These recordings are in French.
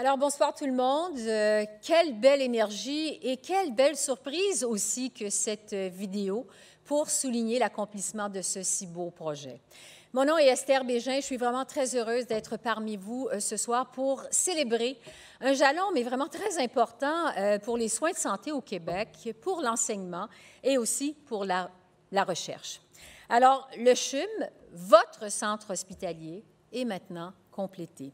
Alors, bonsoir tout le monde. Quelle belle énergie et quelle belle surprise aussi que cette vidéo pour souligner l'accomplissement de ce si beau projet. Mon nom est Esther Bégin. Je suis vraiment très heureuse d'être parmi vous ce soir pour célébrer un jalon, mais vraiment très important pour les soins de santé au Québec, pour l'enseignement et aussi pour la recherche. Alors, le CHUM, votre centre hospitalier, est maintenant complété.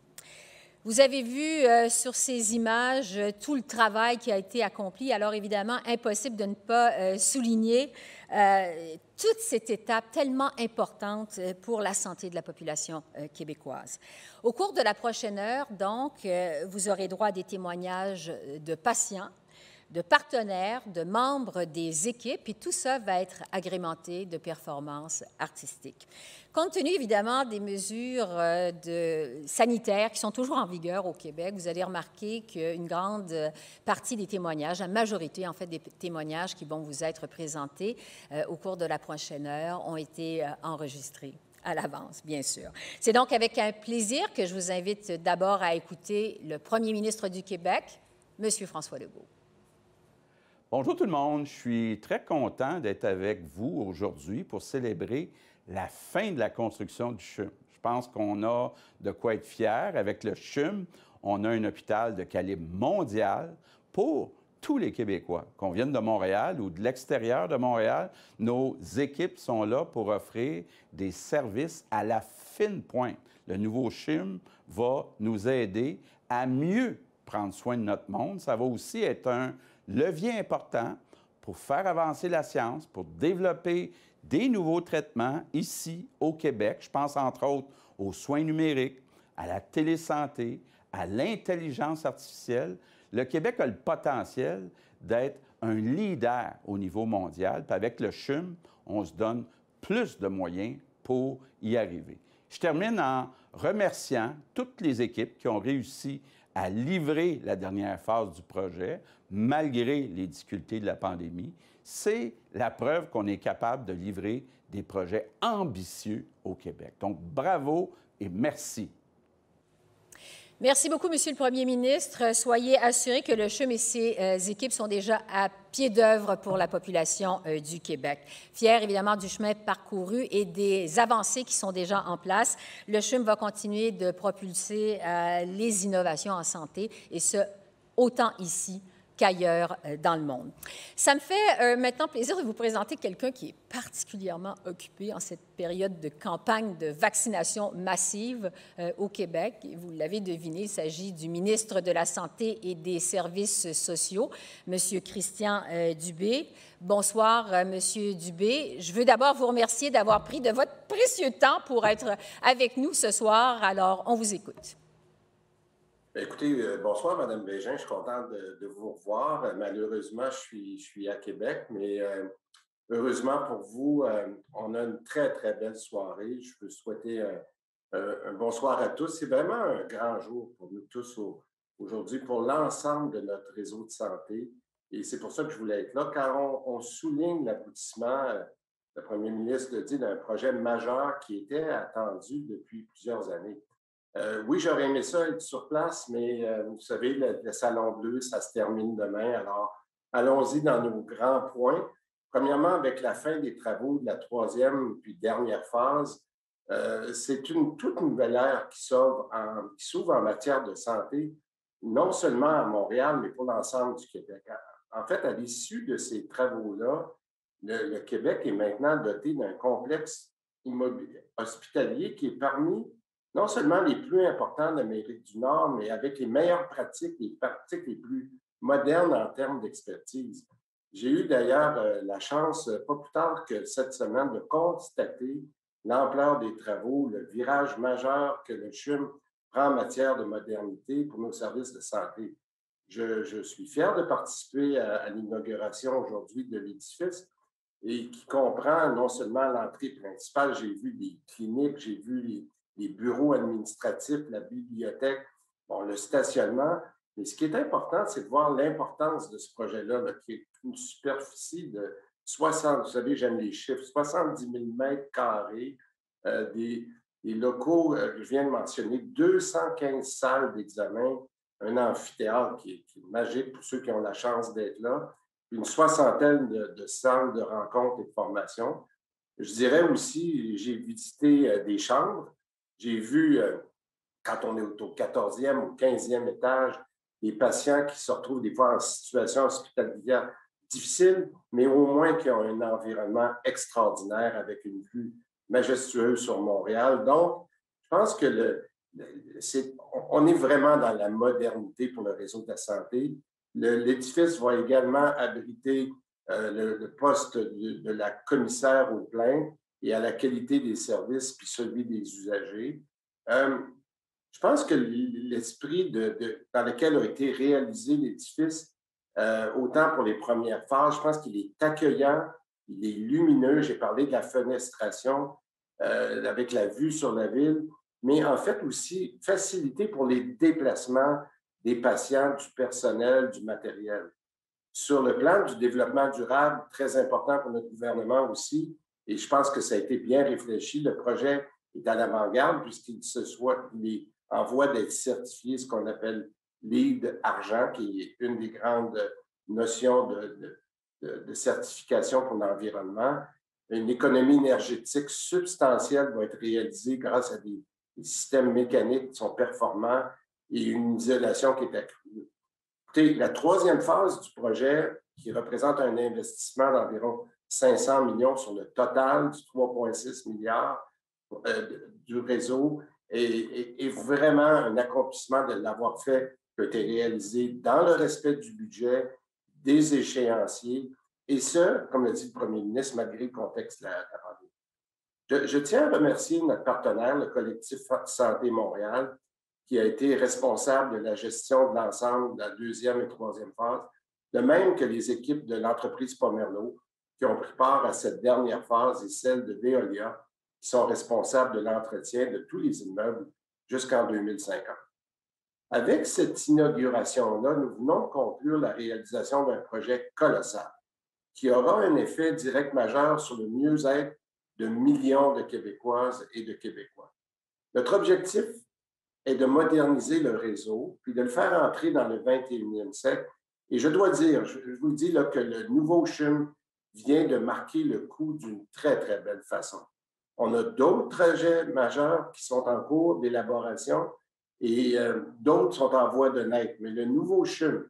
Vous avez vu sur ces images tout le travail qui a été accompli. Alors, évidemment, impossible de ne pas souligner toute cette étape tellement importante pour la santé de la population québécoise. Au cours de la prochaine heure, donc, vous aurez droit à des témoignages de patients, de partenaires, de membres des équipes, et tout ça va être agrémenté de performances artistiques. Compte tenu, évidemment, des mesures sanitaires qui sont toujours en vigueur au Québec, vous allez remarquer qu'une grande partie des témoignages, la majorité, en fait, des témoignages qui vont vous être présentés au cours de la prochaine heure ont été enregistrés à l'avance, bien sûr. C'est donc avec un plaisir que je vous invite d'abord à écouter le premier ministre du Québec, M. François Legault. Bonjour tout le monde, je suis très content d'être avec vous aujourd'hui pour célébrer la fin de la construction du CHUM. Je pense qu'on a de quoi être fiers. Avec le CHUM, on a un hôpital de calibre mondial pour tous les Québécois, qu'on vienne de Montréal ou de l'extérieur de Montréal. Nos équipes sont là pour offrir des services à la fine pointe. Le nouveau CHUM va nous aider à mieux prendre soin de notre monde. Ça va aussi être un levier important pour faire avancer la science, pour développer des nouveaux traitements ici au Québec. Je pense entre autres aux soins numériques, à la télésanté, à l'intelligence artificielle. Le Québec a le potentiel d'être un leader au niveau mondial. Puis avec le CHUM, on se donne plus de moyens pour y arriver. Je termine en remerciant toutes les équipes qui ont réussi à livrer la dernière phase du projet, malgré les difficultés de la pandémie. C'est la preuve qu'on est capable de livrer des projets ambitieux au Québec. Donc, bravo et merci. Merci beaucoup, Monsieur le Premier ministre. Soyez assuré que le CHUM et ses équipes sont déjà à pied d'œuvre pour la population du Québec. Fiers, évidemment, du chemin parcouru et des avancées qui sont déjà en place, le CHUM va continuer de propulser les innovations en santé, et ce, autant ici qu'ailleurs dans le monde. Ça me fait maintenant plaisir de vous présenter quelqu'un qui est particulièrement occupé en cette période de campagne de vaccination massive au Québec. Et vous l'avez deviné, il s'agit du ministre de la Santé et des Services sociaux, M. Christian Dubé. Bonsoir, M. Dubé. Je veux d'abord vous remercier d'avoir pris de votre précieux temps pour être avec nous ce soir. Alors, on vous écoute. Écoutez, bonsoir, Mme Bégin. Je suis content de vous revoir. Malheureusement, je suis à Québec, mais heureusement pour vous, on a une très, très belle soirée. Je veux souhaiter un bonsoir à tous. C'est vraiment un grand jour pour nous tous aujourd'hui, pour l'ensemble de notre réseau de santé. Et c'est pour ça que je voulais être là, car on souligne l'aboutissement, le premier ministre le dit, d'un projet majeur qui était attendu depuis plusieurs années. Oui, j'aurais aimé ça être sur place, mais vous savez, le Salon Bleu, ça se termine demain. Alors, allons-y dans nos grands points. Premièrement, avec la fin des travaux de la troisième puis dernière phase, c'est une toute nouvelle ère qui s'ouvre en matière de santé, non seulement à Montréal, mais pour l'ensemble du Québec. En fait, à l'issue de ces travaux-là, le Québec est maintenant doté d'un complexe hospitalier qui est parmi non seulement les plus importants d'Amérique du Nord, mais avec les meilleures pratiques, les pratiques les plus modernes en termes d'expertise. J'ai eu d'ailleurs la chance, pas plus tard que cette semaine, de constater l'ampleur des travaux, le virage majeur que le CHUM prend en matière de modernité pour nos services de santé. Je suis fier de participer à l'inauguration aujourd'hui de l'édifice et qui comprend non seulement l'entrée principale, j'ai vu des cliniques, j'ai vu les bureaux administratifs, la bibliothèque, bon, le stationnement. Mais ce qui est important, c'est de voir l'importance de ce projet-là, qui est une superficie de 60, vous savez, j'aime les chiffres, 70 000 mètres carrés, des locaux, je viens de mentionner, 215 salles d'examen, un amphithéâtre qui est magique pour ceux qui ont la chance d'être là, une soixantaine de salles de rencontres et de formation. Je dirais aussi, j'ai visité des chambres, j'ai vu, quand on est au 14e ou 15e étage, des patients qui se retrouvent des fois en situation hospitalière difficile, mais au moins qui ont un environnement extraordinaire avec une vue majestueuse sur Montréal. Donc, je pense que on est vraiment dans la modernité pour le réseau de la santé. L'édifice va également abriter le poste de la commissaire aux plaintes et à la qualité des services, puis celui des usagers. Je pense que l'esprit dans lequel a été réalisé l'édifice, autant pour les premières phases, je pense qu'il est accueillant, il est lumineux. J'ai parlé de la fenestration avec la vue sur la ville, mais en fait aussi facilité pour les déplacements des patients, du personnel, du matériel. Sur le plan du développement durable, très important pour notre gouvernement aussi, et je pense que ça a été bien réfléchi, le projet est à l'avant-garde puisqu'il est en voie d'être certifié, ce qu'on appelle LEED Argent, qui est une des grandes notions de certification pour l'environnement. Une économie énergétique substantielle va être réalisée grâce à des systèmes mécaniques qui sont performants et une isolation qui est accrue. Écoutez, la troisième phase du projet, qui représente un investissement d'environ 500 millions sur le total du 3,6 milliards du réseau, est vraiment un accomplissement de l'avoir fait, qui a été réalisé dans le respect du budget, des échéanciers, et ce, comme le dit le premier ministre, malgré le contexte de la pandémie. Je tiens à remercier notre partenaire, le collectif Santé Montréal, qui a été responsable de la gestion de l'ensemble de la deuxième et troisième phase, de même que les équipes de l'entreprise Pomerleau qui ont pris part à cette dernière phase et celle de Veolia, qui sont responsables de l'entretien de tous les immeubles jusqu'en 2050. Avec cette inauguration-là, nous venons de conclure la réalisation d'un projet colossal qui aura un effet direct majeur sur le mieux-être de millions de Québécoises et de Québécois. Notre objectif est de moderniser le réseau, puis de le faire entrer dans le 21e siècle. Et je dois dire, je vous le dis là, que le nouveau CHUM vient de marquer le coup d'une très, très belle façon. On a d'autres projets majeurs qui sont en cours d'élaboration et d'autres sont en voie de naître. Mais le nouveau CHUM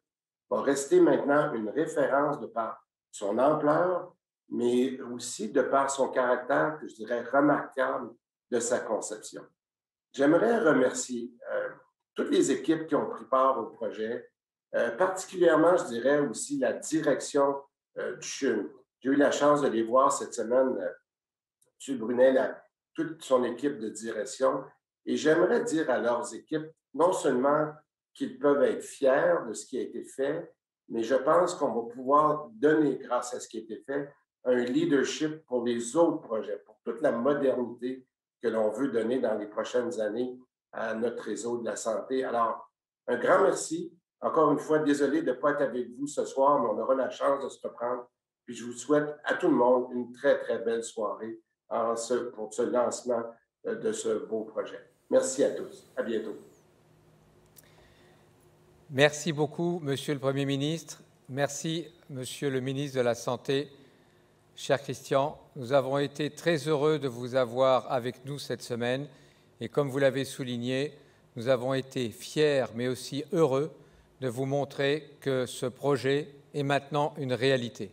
va rester maintenant une référence de par son ampleur, mais aussi de par son caractère, que je dirais, remarquable de sa conception. J'aimerais remercier toutes les équipes qui ont pris part au projet, particulièrement, je dirais, aussi la direction du CHUM. J'ai eu la chance de les voir cette semaine, M. Brunet, toute son équipe de direction, et j'aimerais dire à leurs équipes, non seulement qu'ils peuvent être fiers de ce qui a été fait, mais je pense qu'on va pouvoir donner, grâce à ce qui a été fait, un leadership pour les autres projets, pour toute la modernité que l'on veut donner dans les prochaines années à notre réseau de la santé. Alors, un grand merci. Encore une fois, désolé de ne pas être avec vous ce soir, mais on aura la chance de se reprendre. Puis je vous souhaite à tout le monde une très, très belle soirée pour ce lancement de ce beau projet. Merci à tous. À bientôt. Merci beaucoup, Monsieur le Premier ministre. Merci, Monsieur le ministre de la Santé. Cher Christian, nous avons été très heureux de vous avoir avec nous cette semaine et comme vous l'avez souligné, nous avons été fiers mais aussi heureux de vous montrer que ce projet est maintenant une réalité.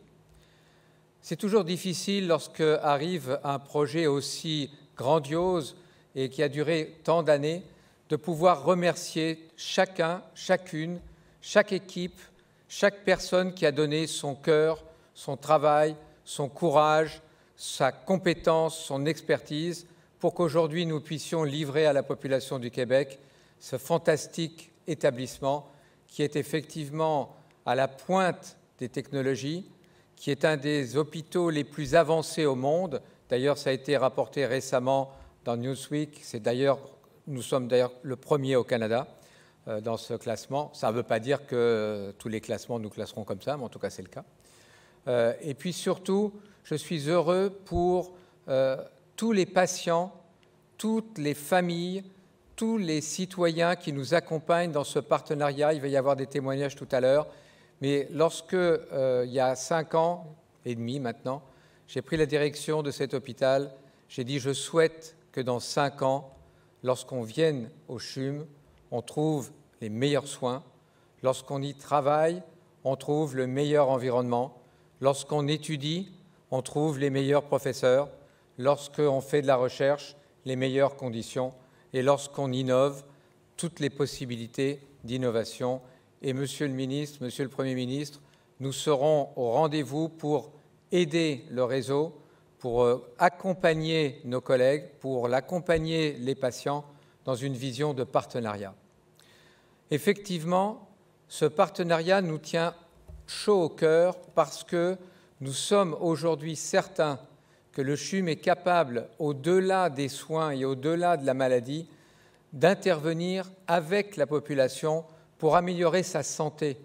C'est toujours difficile lorsque arrive un projet aussi grandiose et qui a duré tant d'années de pouvoir remercier chacun, chacune, chaque équipe, chaque personne qui a donné son cœur, son travail, son courage, sa compétence, son expertise, pour qu'aujourd'hui nous puissions livrer à la population du Québec ce fantastique établissement qui est effectivement à la pointe des technologies, qui est un des hôpitaux les plus avancés au monde. D'ailleurs, ça a été rapporté récemment dans Newsweek. Nous sommes d'ailleurs le premier au Canada dans ce classement. Ça ne veut pas dire que tous les classements nous classeront comme ça, mais en tout cas, c'est le cas. Et puis surtout, je suis heureux pour tous les patients, toutes les familles, tous les citoyens qui nous accompagnent dans ce partenariat. Il va y avoir des témoignages tout à l'heure. Mais lorsque, il y a 5 ans et demi maintenant, j'ai pris la direction de cet hôpital, j'ai dit « Je souhaite que dans 5 ans, lorsqu'on vienne au CHUM, on trouve les meilleurs soins. Lorsqu'on y travaille, on trouve le meilleur environnement. Lorsqu'on étudie, on trouve les meilleurs professeurs. Lorsqu'on fait de la recherche, les meilleures conditions. Et lorsqu'on innove, toutes les possibilités d'innovation. Et Monsieur le ministre, Monsieur le Premier ministre, nous serons au rendez-vous pour aider le réseau, pour accompagner nos collègues, pour accompagner les patients dans une vision de partenariat. Effectivement, ce partenariat nous tient chaud au cœur parce que nous sommes aujourd'hui certains que le CHUM est capable, au-delà des soins et au-delà de la maladie, d'intervenir avec la population pour améliorer sa santé,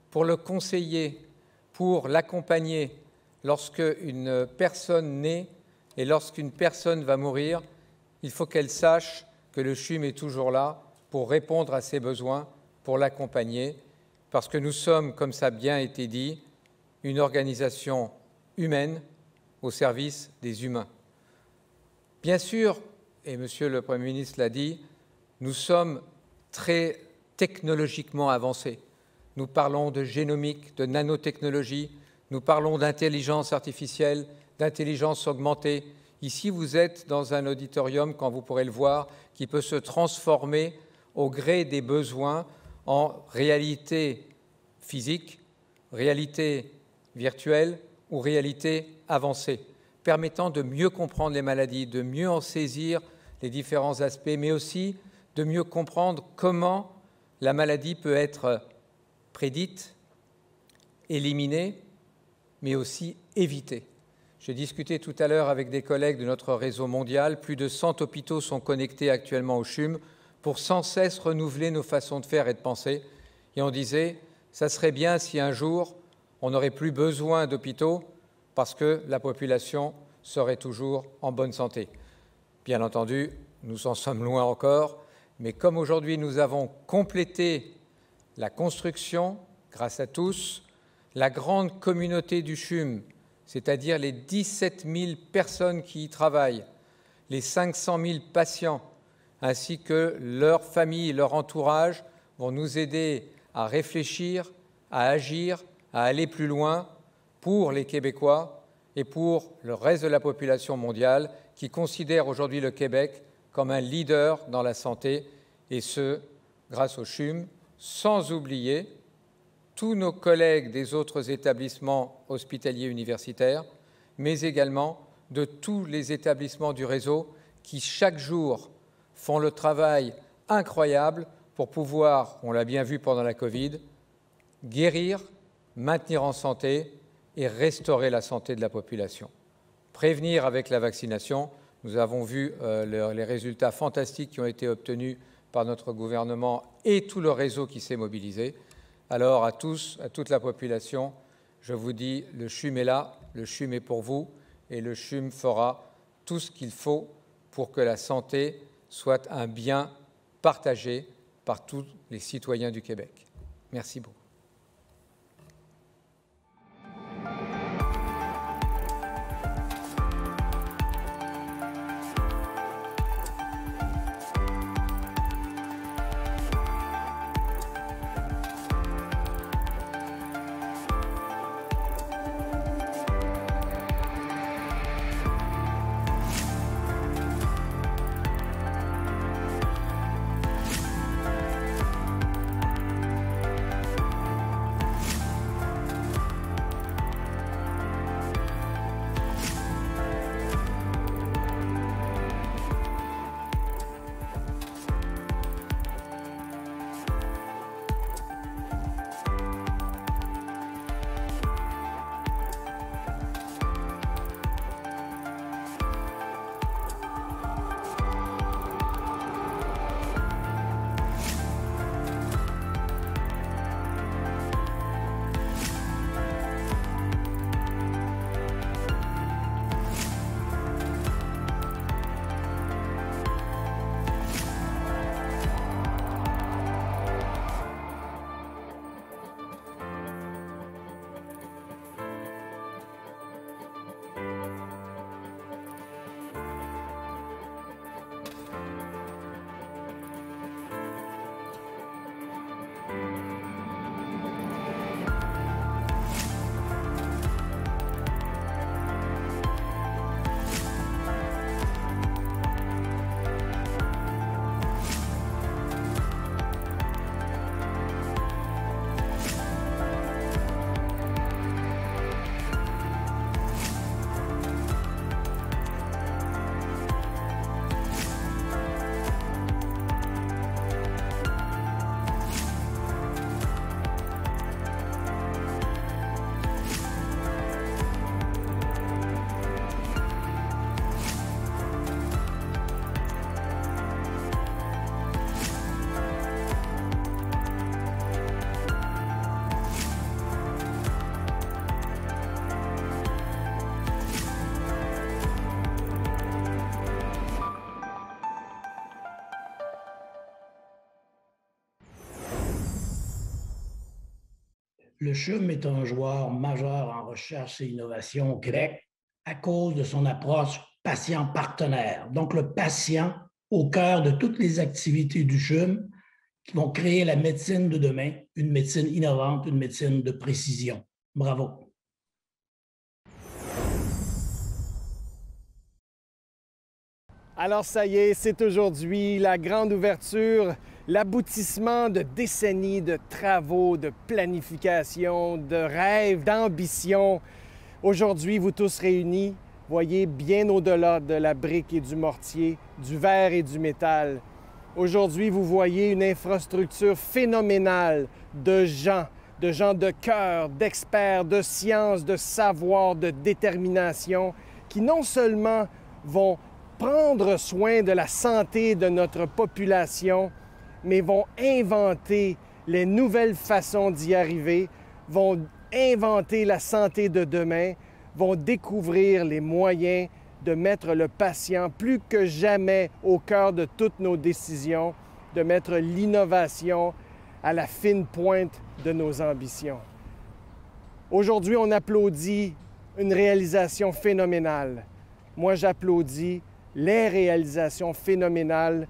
pour le conseiller, pour l'accompagner lorsque une personne naît et lorsqu'une personne va mourir. Il faut qu'elle sache que le CHUM est toujours là pour répondre à ses besoins, pour l'accompagner, parce que nous sommes, comme ça a bien été dit, une organisation humaine au service des humains. Bien sûr, et Monsieur le Premier ministre l'a dit, nous sommes très technologiquement avancés. Nous parlons de génomique, de nanotechnologie, nous parlons d'intelligence artificielle, d'intelligence augmentée. Ici, vous êtes dans un auditorium, quand vous pourrez le voir, qui peut se transformer au gré des besoins en réalité physique, réalité virtuelle ou réalité avancée, permettant de mieux comprendre les maladies, de mieux en saisir les différents aspects, mais aussi de mieux comprendre comment la maladie peut être prédite, éliminée, mais aussi évitée. J'ai discuté tout à l'heure avec des collègues de notre réseau mondial. Plus de 100 hôpitaux sont connectés actuellement au CHUM pour sans cesse renouveler nos façons de faire et de penser. Et on disait, ça serait bien si un jour, on n'aurait plus besoin d'hôpitaux parce que la population serait toujours en bonne santé. Bien entendu, nous en sommes loin encore, mais comme aujourd'hui nous avons complété la construction, grâce à tous, la grande communauté du CHUM, c'est-à-dire les 17 000 personnes qui y travaillent, les 500 000 patients, ainsi que leurs familles et leur entourage, vont nous aider à réfléchir, à agir, à aller plus loin pour les Québécois et pour le reste de la population mondiale qui considère aujourd'hui le Québec comme un leader dans la santé, et ce, grâce au CHUM, sans oublier tous nos collègues des autres établissements hospitaliers universitaires, mais également de tous les établissements du réseau qui, chaque jour, font le travail incroyable pour pouvoir, on l'a bien vu pendant la Covid, guérir, maintenir en santé et restaurer la santé de la population. Prévenir avec la vaccination, nous avons vu les résultats fantastiques qui ont été obtenus par notre gouvernement et tout le réseau qui s'est mobilisé. Alors à tous, à toute la population, je vous dis, le CHUM est là, le CHUM est pour vous et le CHUM fera tout ce qu'il faut pour que la santé soit un bien partagé par tous les citoyens du Québec. Merci beaucoup. le CHUM est un joueur majeur en recherche et innovation au Québec à cause de son approche patient-partenaire. Donc, le patient au cœur de toutes les activités du CHUM qui vont créer la médecine de demain, une médecine innovante, une médecine de précision. Bravo. Alors ça y est, c'est aujourd'hui la grande ouverture, l'aboutissement de décennies de travaux, de planification, de rêves, d'ambitions. Aujourd'hui, vous tous réunis, voyez bien au-delà de la brique et du mortier, du verre et du métal. Aujourd'hui, vous voyez une infrastructure phénoménale de gens de cœur, d'experts, de science, de savoir, de détermination, qui non seulement vont prendre soin de la santé de notre population, mais vont inventer les nouvelles façons d'y arriver, vont inventer la santé de demain, vont découvrir les moyens de mettre le patient plus que jamais au cœur de toutes nos décisions, de mettre l'innovation à la fine pointe de nos ambitions. Aujourd'hui, on applaudit une réalisation phénoménale. Moi, j'applaudis les réalisations phénoménales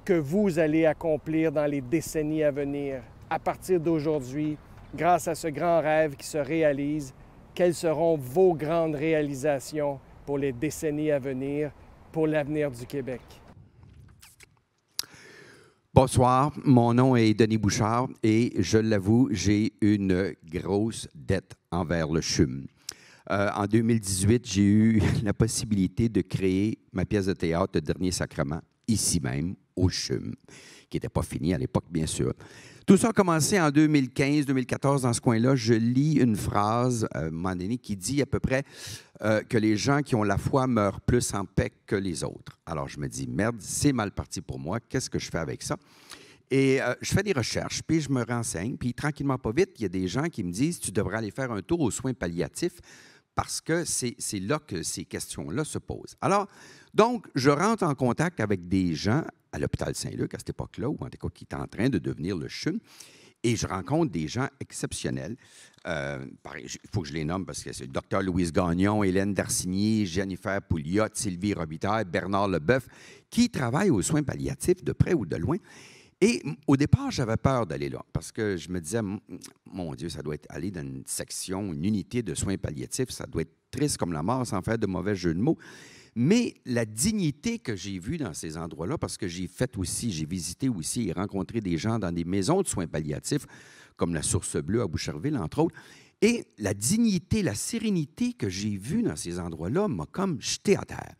que vous allez accomplir dans les décennies à venir. À partir d'aujourd'hui, grâce à ce grand rêve qui se réalise, quelles seront vos grandes réalisations pour les décennies à venir, pour l'avenir du Québec? Bonsoir, mon nom est Denis Bouchard et je l'avoue, j'ai une grosse dette envers le CHUM. En 2018, j'ai eu la possibilité de créer ma pièce de théâtre Le Dernier Sacrement, ici même, au CHUM, qui n'était pas fini à l'époque, bien sûr. Tout ça a commencé en 2015-2014, dans ce coin-là. Je lis une phrase, à un moment donné, qui dit à peu près que les gens qui ont la foi meurent plus en paix que les autres. Alors, je me dis, merde, c'est mal parti pour moi. Qu'est-ce que je fais avec ça? Et je fais des recherches, puis je me renseigne, puis tranquillement, pas vite, il y a des gens qui me disent, tu devrais aller faire un tour aux soins palliatifs parce que c'est là que ces questions-là se posent. Alors, donc, je rentre en contact avec des gens à l'hôpital Saint-Luc à cette époque-là, ou en tout cas qui étaient en train de devenir le CHUM, et je rencontre des gens exceptionnels. Il faut que je les nomme parce que c'est le docteur Louise Gagnon, Hélène Darcigny, Jennifer Pouliot, Sylvie Robitaille, Bernard Leboeuf, qui travaillent aux soins palliatifs de près ou de loin. Et au départ, j'avais peur d'aller là parce que je me disais, mon Dieu, ça doit être aller dans une section, une unité de soins palliatifs, ça doit être triste comme la mort, sans faire de mauvais jeu de mots. Mais la dignité que j'ai vue dans ces endroits-là, parce que j'ai visité aussi et rencontré des gens dans des maisons de soins palliatifs, comme la Source Bleue à Boucherville, entre autres, et la dignité, la sérénité que j'ai vue dans ces endroits-là m'a comme jeté à terre.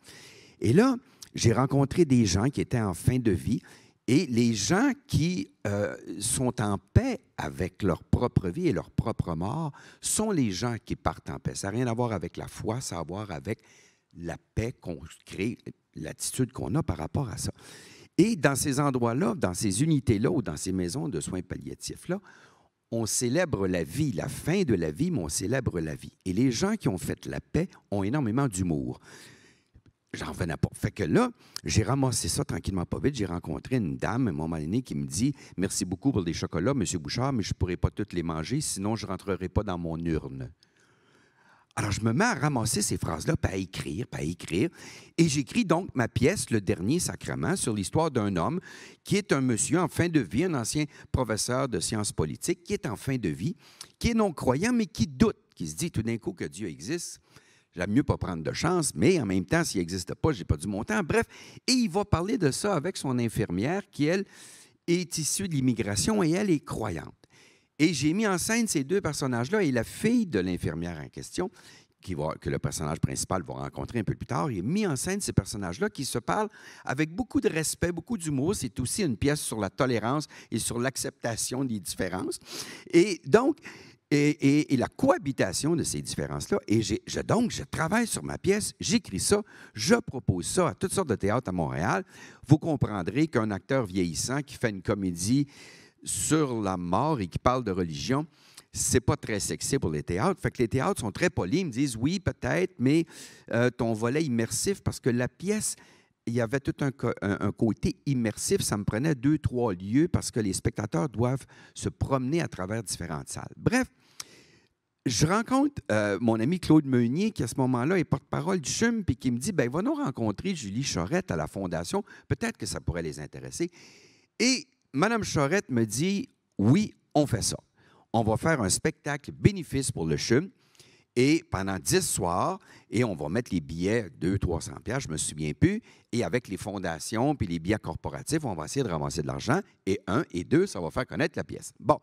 Et là, j'ai rencontré des gens qui étaient en fin de vie. Et les gens qui sont en paix avec leur propre vie et leur propre mort sont les gens qui partent en paix. Ça n'a rien à voir avec la foi, ça a à voir avec la paix qu'on crée, l'attitude qu'on a par rapport à ça. Et dans ces endroits-là, dans ces unités-là ou dans ces maisons de soins palliatifs-là, on célèbre la vie, la fin de la vie, mais on célèbre la vie. Et les gens qui ont fait la paix ont énormément d'humour. J'en revenais pas. Fait que là, j'ai ramassé ça tranquillement pas vite. J'ai rencontré une dame, à un moment donné, qui me dit « Merci beaucoup pour les chocolats, M. Bouchard, mais je ne pourrai pas tous les manger, sinon je ne rentrerai pas dans mon urne. » Alors, je me mets à ramasser ces phrases-là, puis à écrire. Et j'écris donc ma pièce, Le Dernier Sacrement, sur l'histoire d'un homme qui est un monsieur en fin de vie, un ancien professeur de sciences politiques, qui est en fin de vie, qui est non-croyant, mais qui doute, qui se dit tout d'un coup que Dieu existe. J'aime mieux pas prendre de chance, mais en même temps, s'il n'existe pas, je n'ai pas du montant. Bref, et il va parler de ça avec son infirmière qui, elle, est issue de l'immigration et elle est croyante. Et j'ai mis en scène ces deux personnages-là et la fille de l'infirmière en question, que le personnage principal va rencontrer un peu plus tard, il a mis en scène ces personnages-là qui se parlent avec beaucoup de respect, beaucoup d'humour. C'est aussi une pièce sur la tolérance et sur l'acceptation des différences. Et donc, et la cohabitation de ces différences-là. Et donc, je travaille sur ma pièce, j'écris ça, je propose ça à toutes sortes de théâtres à Montréal. Vous comprendrez qu'un acteur vieillissant qui fait une comédie sur la mort et qui parle de religion, c'est pas très sexy pour les théâtres. Fait que les théâtres sont très polis. Ils me disent, oui, peut-être, mais ton volet immersif, parce que la pièce il y avait tout un côté immersif. Ça me prenait 2-3 lieux parce que les spectateurs doivent se promener à travers différentes salles. Bref, je rencontre mon ami Claude Meunier, qui à ce moment-là est porte-parole du CHUM, puis qui me dit, bien, va nous rencontrer Julie Chorette à la Fondation. Peut-être que ça pourrait les intéresser. Et Mme Chorette me dit, oui, on fait ça. On va faire un spectacle bénéfice pour le CHUM. Et pendant 10 soirs, et on va mettre les billets 200-300 $, je ne me souviens plus, et avec les fondations puis les billets corporatifs, on va essayer de ramasser de l'argent, et 1 et 2, ça va faire connaître la pièce. Bon.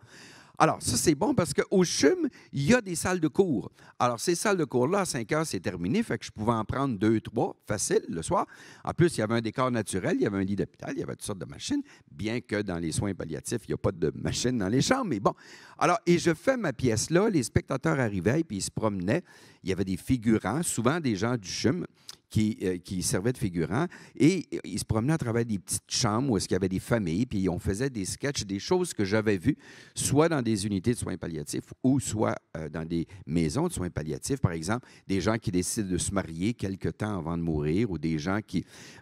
Alors, ça, c'est bon parce qu'au CHUM, il y a des salles de cours. Alors, ces salles de cours-là, à 5 heures, c'est terminé, fait que je pouvais en prendre 2-3, facile, le soir. En plus, il y avait un décor naturel, il y avait un lit d'hôpital, il y avait toutes sortes de machines, bien que dans les soins palliatifs, il n'y a pas de machines dans les chambres, mais bon. Alors, et je fais ma pièce-là, les spectateurs arrivaient, puis ils se promenaient. Il y avait des figurants, souvent des gens du CHUM, qui servaient de figurants, et ils se promenaient à travers des petites chambres où il y avait des familles, puis on faisait des sketchs, des choses que j'avais vues, soit dans des unités de soins palliatifs ou soit dans des maisons de soins palliatifs, par exemple, des gens qui décident de se marier quelque temps avant de mourir, ou des gens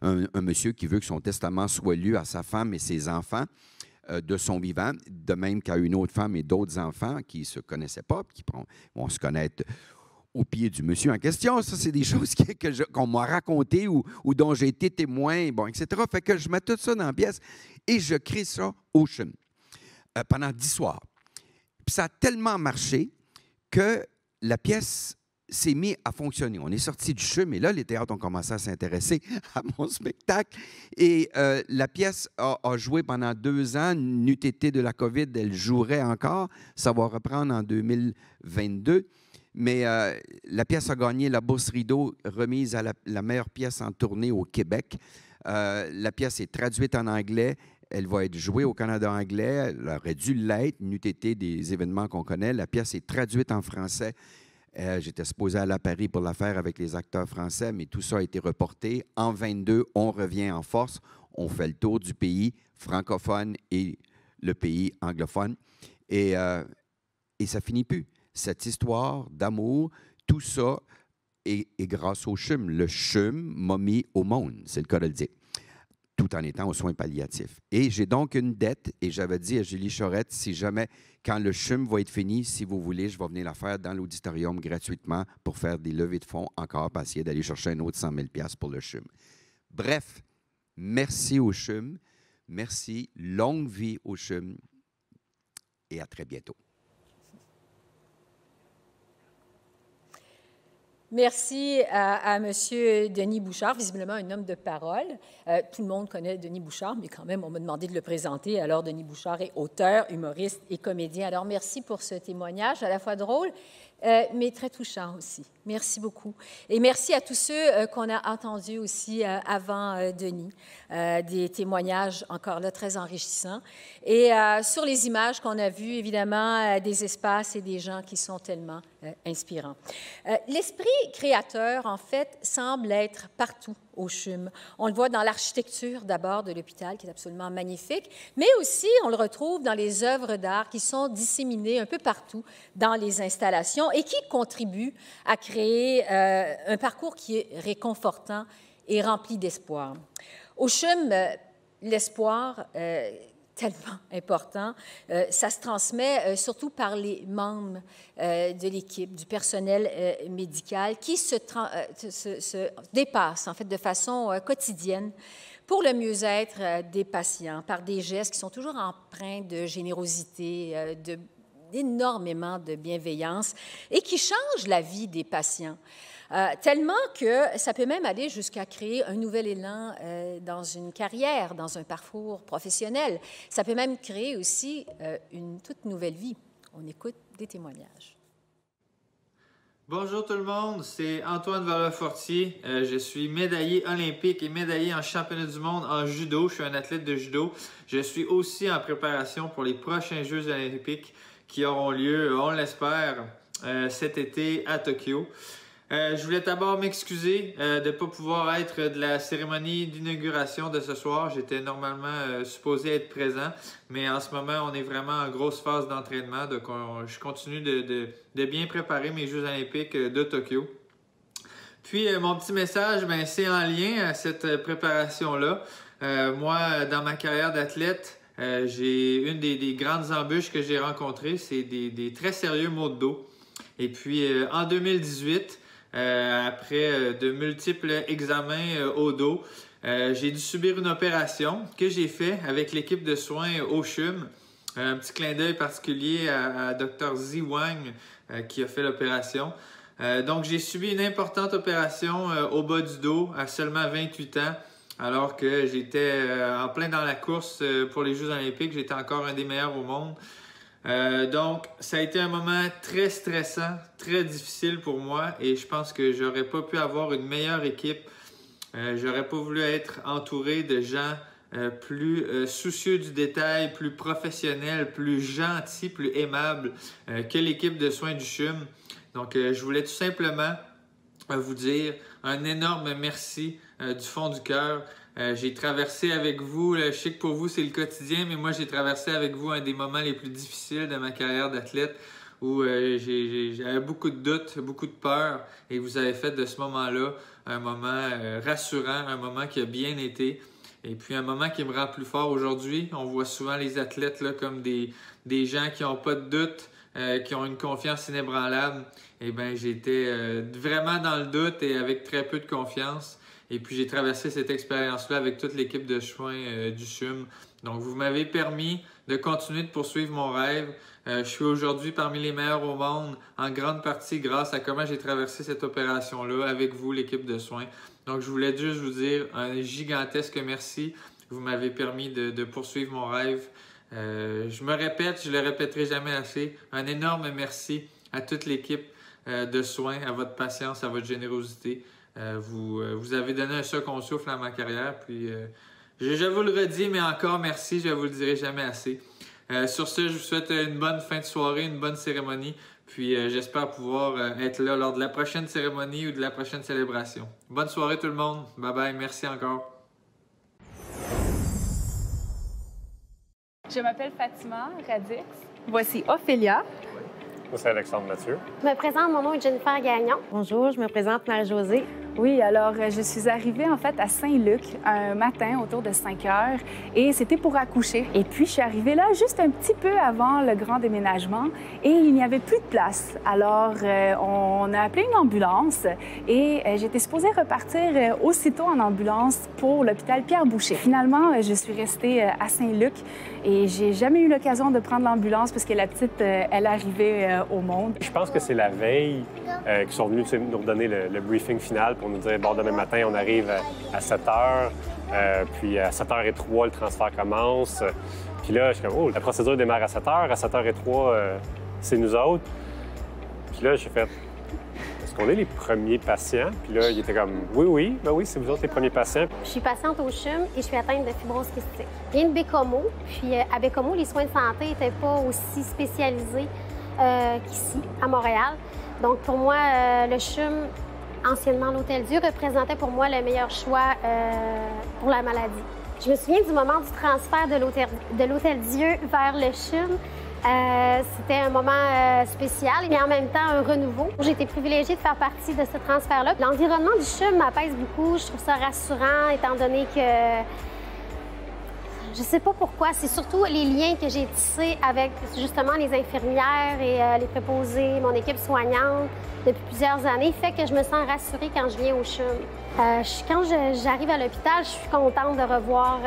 un monsieur qui veut que son testament soit lu à sa femme et ses enfants de son vivant, de même qu'à une autre femme et d'autres enfants qui ne se connaissaient pas, qui vont se connaître au pied du monsieur en question. Ça, c'est des choses qu'on m'a racontées ou dont j'ai été témoin, bon, etc. Fait que je mets tout ça dans la pièce et je crée ça au CHUM pendant 10 soirs. Puis ça a tellement marché que la pièce s'est mise à fonctionner. On est sorti du CHUM et là, les théâtres ont commencé à s'intéresser à mon spectacle. Et la pièce a joué pendant 2 ans. N'eût été de la COVID, elle jouerait encore. Ça va reprendre en 2022. Mais la pièce a gagné la Bourse Rideau, remise à la meilleure pièce en tournée au Québec. La pièce est traduite en anglais. Elle va être jouée au Canada anglais. Elle aurait dû l'être, n'eût été des événements qu'on connaît. La pièce est traduite en français. J'étais supposé aller à Paris pour la faire avec les acteurs français, mais tout ça a été reporté. En 22, on revient en force. On fait le tour du pays francophone et le pays anglophone. Et ça finit plus. Cette histoire d'amour, tout ça est grâce au CHUM. Le CHUM m'a mis au monde, c'est le cas de le dire, tout en étant aux soins palliatifs. Et j'ai donc une dette, et j'avais dit à Julie Chorette, si jamais, quand le CHUM va être fini, si vous voulez, je vais venir la faire dans l'auditorium gratuitement pour faire des levées de fonds encore, pour essayer d'aller chercher un autre 100 000 $ pour le CHUM. Bref, merci au CHUM, merci, longue vie au CHUM, et à très bientôt. Merci à M. Denis Bouchard, visiblement un homme de parole. Tout le monde connaît Denis Bouchard, mais quand même, on m'a demandé de le présenter. Alors, Denis Bouchard est auteur, humoriste et comédien. Alors, merci pour ce témoignage, à la fois drôle, mais très touchant aussi. Merci beaucoup. Et merci à tous ceux qu'on a entendus aussi avant Denis, des témoignages encore là très enrichissants. Et sur les images qu'on a vues, évidemment, des espaces et des gens qui sont tellement inspirants. L'esprit créateur, en fait, semble être partout au CHUM. On le voit dans l'architecture d'abord de l'hôpital, qui est absolument magnifique, mais aussi on le retrouve dans les œuvres d'art qui sont disséminées un peu partout dans les installations et qui contribuent à créer un parcours qui est réconfortant et rempli d'espoir. Au CHUM, l'espoir tellement important. Ça se transmet surtout par les membres de l'équipe, du personnel médical qui se dépassent en fait de façon quotidienne pour le mieux-être des patients, par des gestes qui sont toujours empreints de générosité, d'énormément de bienveillance et qui changent la vie des patients. Tellement que ça peut même aller jusqu'à créer un nouvel élan dans une carrière, dans un parcours professionnel. Ça peut même créer aussi une toute nouvelle vie. On écoute des témoignages. Bonjour tout le monde, c'est Antoine Valeur-Fortier. Je suis médaillé olympique et médaillé en championnat du monde en judo. Je suis un athlète de judo. Je suis aussi en préparation pour les prochains Jeux olympiques qui auront lieu, on l'espère, cet été à Tokyo. Je voulais d'abord m'excuser de ne pas pouvoir être de la cérémonie d'inauguration de ce soir. J'étais normalement supposé être présent, mais en ce moment, on est vraiment en grosse phase d'entraînement. Donc, je continue de bien préparer mes Jeux olympiques de Tokyo. Puis mon petit message, c'est en lien à cette préparation-là. Moi, dans ma carrière d'athlète, j'ai une des grandes embûches que j'ai rencontrées, c'est des très sérieux maux de dos. Et puis en 2018, après de multiples examens au dos, j'ai dû subir une opération que j'ai faite avec l'équipe de soins au CHUM. Un petit clin d'œil particulier à Dr. Zi Wang qui a fait l'opération. Donc, j'ai subi une importante opération au bas du dos à seulement 28 ans, alors que j'étais en plein dans la course pour les Jeux olympiques. J'étais encore un des meilleurs au monde. Donc, ça a été un moment très stressant, très difficile pour moi et je pense que j'aurais pas pu avoir une meilleure équipe. J'aurais pas voulu être entouré de gens plus soucieux du détail, plus professionnels, plus gentils, plus aimables que l'équipe de soins du CHUM. Donc, je voulais tout simplement vous dire un énorme merci du fond du cœur. J'ai traversé avec vous, je sais que pour vous c'est le quotidien, mais moi j'ai traversé avec vous un des moments les plus difficiles de ma carrière d'athlète où j'avais beaucoup de doutes, beaucoup de peur et vous avez fait de ce moment-là un moment rassurant, un moment qui a bien été et puis un moment qui me rend plus fort aujourd'hui. On voit souvent les athlètes là, comme des gens qui n'ont pas de doute, qui ont une confiance inébranlable. Eh bien, j'étais vraiment dans le doute et avec très peu de confiance. Et puis, j'ai traversé cette expérience-là avec toute l'équipe de soins du CHUM. Donc, vous m'avez permis de continuer de poursuivre mon rêve. Je suis aujourd'hui parmi les meilleurs au monde, en grande partie grâce à comment j'ai traversé cette opération-là avec vous, l'équipe de soins. Donc, je voulais juste vous dire un gigantesque merci. Vous m'avez permis de poursuivre mon rêve. Je me répète, je le répéterai jamais assez. Un énorme merci à toute l'équipe de soins, à votre patience, à votre générosité. Vous avez donné un second souffle à ma carrière. Puis, je vous le redis, mais encore merci, je ne vous le dirai jamais assez. Sur ce, je vous souhaite une bonne fin de soirée, une bonne cérémonie. Puis, j'espère pouvoir être là lors de la prochaine cérémonie ou de la prochaine célébration. Bonne soirée tout le monde. Bye bye, merci encore. Je m'appelle Fatima Radix. Voici Ophélia. Moi, c'est Alexandre Mathieu. Je me présente, mon nom est Jennifer Gagnon. Bonjour, je me présente Marie-Josée. Oui, alors je suis arrivée en fait à Saint-Luc un matin autour de 5 heures et c'était pour accoucher. Et puis je suis arrivée là juste un petit peu avant le grand déménagement et il n'y avait plus de place. Alors on a appelé une ambulance et j'étais supposée repartir aussitôt en ambulance pour l'hôpital Pierre-Boucher. Finalement, je suis restée à Saint-Luc et j'ai jamais eu l'occasion de prendre l'ambulance parce que la petite, elle arrivait au monde. Je pense que c'est la veille qu'ils sont venus nous redonner le briefing final pour nous dire, bon, demain matin, on arrive à 7 heures, puis à 7h03, le transfert commence. Puis là, je suis comme, oh, la procédure démarre à 7 heures, à 7h03, c'est nous autres. Puis là, j'ai fait, est-ce qu'on est les premiers patients? Puis là, il était comme, oui, c'est vous autres les premiers patients. Je suis patiente au CHUM et je suis atteinte de fibrose kystique. Je viens de Bécomo, puis à Bécomo, les soins de santé n'étaient pas aussi spécialisés qu'ici, à Montréal. Donc, pour moi, le CHUM, anciennement l'Hôtel-Dieu, représentait pour moi le meilleur choix pour la maladie. Je me souviens du moment du transfert de l'Hôtel-Dieu vers le CHUM. C'était un moment spécial et en même temps un renouveau. J'ai été privilégiée de faire partie de ce transfert-là. L'environnement du CHUM m'apaise beaucoup. Je trouve ça rassurant étant donné que je sais pas pourquoi, c'est surtout les liens que j'ai tissés avec justement les infirmières et les préposés, mon équipe soignante depuis plusieurs années, fait que je me sens rassurée quand je viens au CHUM. Quand j'arrive à l'hôpital, je suis contente de revoir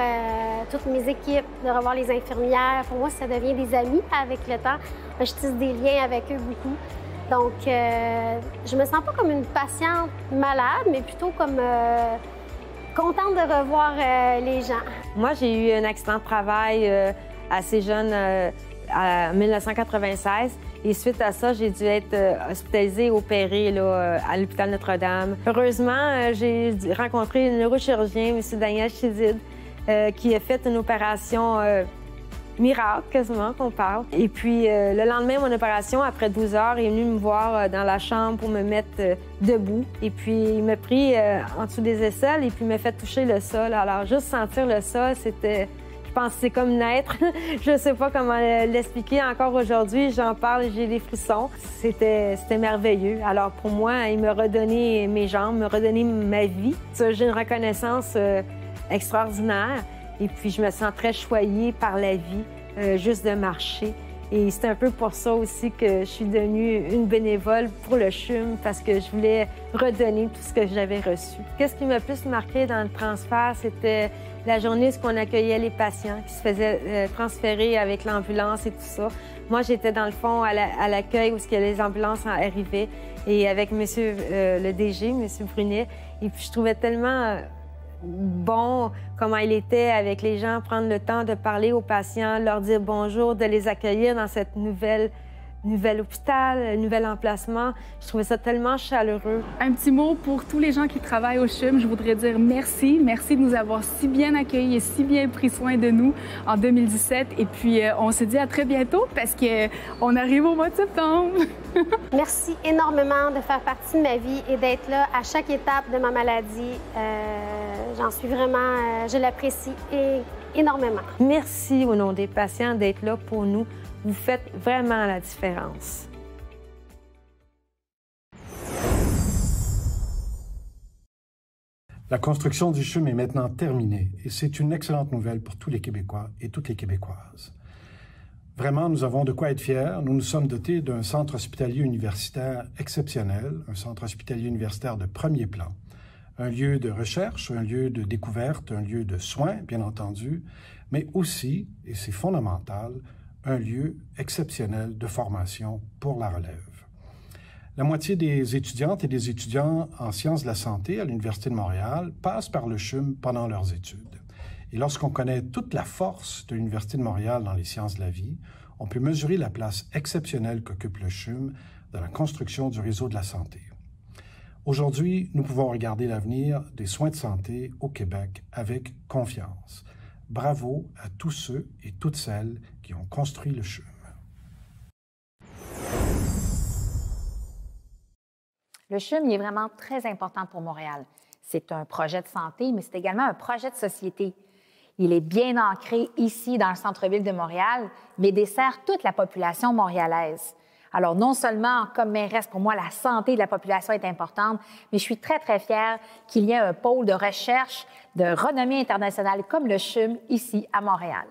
toutes mes équipes, de revoir les infirmières. Pour moi, ça devient des amis avec le temps. Je tisse des liens avec eux beaucoup. Donc, je me sens pas comme une patiente malade, mais plutôt comme contente de revoir les gens. Moi, j'ai eu un accident de travail assez jeune, en 1996. Et suite à ça, j'ai dû être hospitalisée, opérée là, à l'hôpital Notre-Dame. Heureusement, j'ai rencontré un neurochirurgien, M. Daniel Chizid, qui a fait une opération miracle, quasiment, qu'on parle. Et puis, le lendemain, mon opération, après 12 heures, il est venu me voir dans la chambre pour me mettre debout. Et puis, il m'a pris en dessous des aisselles et puis il m'a fait toucher le sol. Alors, juste sentir le sol, c'était... Je pense que c'est comme naître. Je ne sais pas comment l'expliquer encore aujourd'hui. J'en parle et j'ai des frissons. C'était merveilleux. Alors pour moi, il m'a redonné mes jambes, me redonné ma vie. J'ai une reconnaissance extraordinaire. Et puis je me sens très choyée par la vie, juste de marcher. Et c'est un peu pour ça aussi que je suis devenue une bénévole pour le CHUM, parce que je voulais redonner tout ce que j'avais reçu. Qu'est-ce qui m'a plus marqué dans le transfert, c'était la journée où on accueillait les patients qui se faisaient transférer avec l'ambulance et tout ça. Moi, j'étais dans le fond à l'accueil où les ambulances arrivaient et avec monsieur le DG, M. Brunet. Et puis je trouvais tellement bon comment il était avec les gens, prendre le temps de parler aux patients, leur dire bonjour, de les accueillir dans cette nouvel hôpital, nouvel emplacement. Je trouvais ça tellement chaleureux. Un petit mot pour tous les gens qui travaillent au CHUM. Je voudrais dire merci. Merci de nous avoir si bien accueillis et si bien pris soin de nous en 2017. Et puis, on se dit à très bientôt parce qu'on arrive au mois de septembre. Merci énormément de faire partie de ma vie et d'être là à chaque étape de ma maladie. J'en suis vraiment, je l'apprécie énormément. Merci au nom des patients d'être là pour nous. Vous faites vraiment la différence. La construction du CHUM est maintenant terminée et c'est une excellente nouvelle pour tous les Québécois et toutes les Québécoises. Vraiment, nous avons de quoi être fiers. Nous nous sommes dotés d'un centre hospitalier universitaire exceptionnel, un centre hospitalier universitaire de premier plan, un lieu de recherche, un lieu de découverte, un lieu de soins, bien entendu, mais aussi, et c'est fondamental, un lieu exceptionnel de formation pour la relève. La moitié des étudiantes et des étudiants en sciences de la santé à l'Université de Montréal passent par le CHUM pendant leurs études. Et lorsqu'on connaît toute la force de l'Université de Montréal dans les sciences de la vie, on peut mesurer la place exceptionnelle qu'occupe le CHUM dans la construction du réseau de la santé. Aujourd'hui, nous pouvons regarder l'avenir des soins de santé au Québec avec confiance. Bravo à tous ceux et toutes celles qui ont construit le CHUM. Le CHUM il est vraiment très important pour Montréal. C'est un projet de santé, mais c'est également un projet de société. Il est bien ancré ici, dans le centre-ville de Montréal, mais dessert toute la population montréalaise. Alors, non seulement, comme mairesse, pour moi, la santé de la population est importante, mais je suis très, très fière qu'il y ait un pôle de recherche de renommée internationale comme le CHUM ici à Montréal.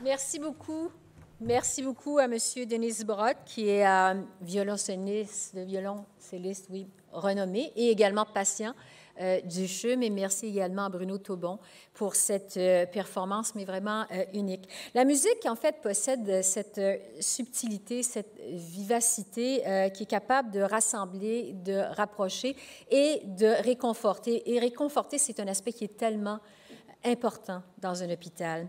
Merci beaucoup. Merci beaucoup à M. Denis Brock, qui est violoncelliste, oui, renommé, et également patient du CHUM. Et merci également à Bruno Taubon pour cette performance, mais vraiment unique. La musique, en fait, possède cette subtilité, cette vivacité qui est capable de rassembler, de rapprocher et de réconforter. Et réconforter, c'est un aspect qui est tellement important dans un hôpital.